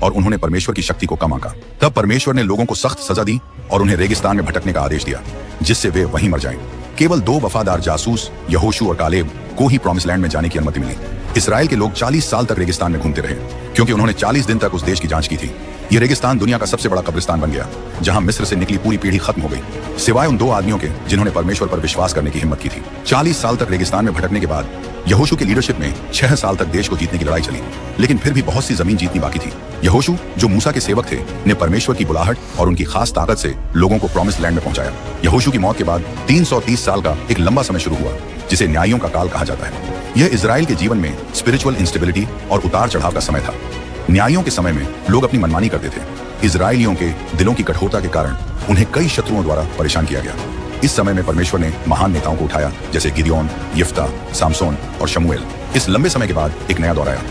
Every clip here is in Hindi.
और उन्होंने परमेश्वर की शक्ति को कम आंका। तब परमेश्वर ने लोगों को सख्त सजा दी और उन्हें रेगिस्तान में भटकने का आदेश दिया, जिससे वे वहीं मर जाएं। केवल 2 वफादार जासूस यहोशू और कालेब को ही प्रॉमिस लैंड में जाने की अनुमति मिली। इसराइल के लोग 40 साल तक रेगिस्तान में घूमते रहे, क्योंकि उन्होंने 40 दिन तक उस देश की जांच की थी। ये रेगिस्तान दुनिया का सबसे बड़ा कब्रिस्तान बन गया, जहां मिस्र से निकली पूरी पीढ़ी खत्म हो गई, सिवाय उन 2 आदमियों के जिन्होंने परमेश्वर पर विश्वास करने की हिम्मत की थी। 40 साल तक रेगिस्तान में भटकने के बाद यहोशू की लीडरशिप में 6 साल तक देश को जीतने की लड़ाई चली, लेकिन फिर भी बहुत सी जमीन जीतनी बाकी थी। यहोशू, जो मूसा के सेवक थे, ने परमेश्वर की बुलाहट और उनकी खास ताकत से लोगों को प्रॉमिस लैंड में पहुंचाया। यहोशू की मौत के बाद 330 साल का एक लंबा समय शुरू हुआ, जिसे न्यायों का काल कहा जाता है। यह इजराइल के जीवन में स्पिरिचुअल इंस्टेबिलिटी और उतार चढ़ाव का समय था। न्यायों के समय में लोग अपनी मनमानी करते थे। इजराइलियों के दिलों की कठोरता के कारण उन्हें कई शत्रुओं द्वारा परेशान किया गया। इस समय में परमेश्वर ने महान नेताओं को उठाया, जैसे गिदयोन, यिफ्ता, सामसोन और शमूएल। इस लंबे समय के बाद एक नया दौर आया,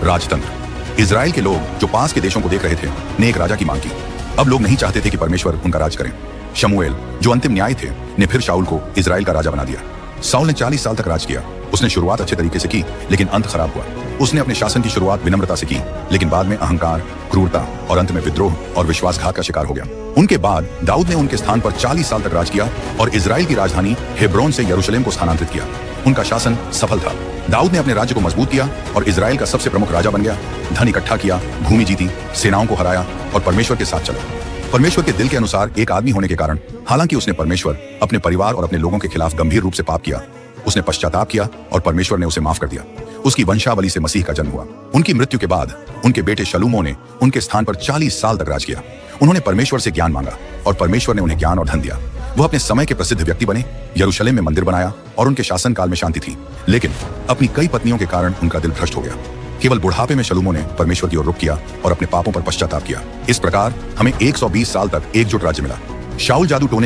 राजतंत्र। इजराइल के लोग जो पास के देशों को देख रहे थे, ने एक राजा की मांग की। अब लोग नहीं चाहते थे कि परमेश्वर उनका राज करें। शमूएल, जो अंतिम न्याय थे, ने फिर शाऊल को इजराइल का राजा बना दिया। शाऊल ने 40 साल तक राज किया। उसने शुरुआत अच्छे तरीके से की, लेकिन अंत खराब हुआ। उसने अपने शासन की शुरुआत विनम्रता से की, लेकिन बाद में अहंकार, क्रूरता और अंत में विद्रोह और विश्वासघात का शिकार हो गया। उनके बाद दाऊद ने उनके स्थान पर 40 साल तक राज किया और इजराइल की राजधानी हेब्रोन से यरूशलेम को स्थानांतरित किया। उनका शासन सफल था। दाऊद ने अपने राज्य को मजबूत किया और इजराइल का सबसे प्रमुख राजा बन गया। धन इकट्ठा किया, भूमि जीती, सेनाओं को हराया और परमेश्वर के साथ चला। परमेश्वर के दिल के अनुसार एक आदमी होने के कारण, हालांकि उसने परमेश्वर, अपने परिवार और अपने लोगों के खिलाफ गंभीर रूप से पाप किया, उसने पश्चाताप किया और परमेश्वर ने उसे माफ कर दिया। उसकी वंशावली से मसीह का जन्म हुआ। उनकी मृत्यु के बाद उनके बेटे शलूमो ने उनके स्थान पर 40 साल तक राज किया। उन्होंने परमेश्वर से ज्ञान मांगा और परमेश्वर ने उन्हें ज्ञान और धन दिया। वो अपने समय के प्रसिद्ध व्यक्ति बने, यरूशलेम में मंदिर बनाया और उनके शासनकाल में शांति थी। लेकिन अपनी कई पत्नियों के कारण उनका दिल भ्रष्ट हो गया। केवल बुढ़ापे में शलूमो ने परमेश्वर की ओर रुख किया और अपने पापों पर पश्चाताप किया। इस प्रकार हमें 120 साल तक एकजुट राज्य मिला। शाऊल जादू टोने के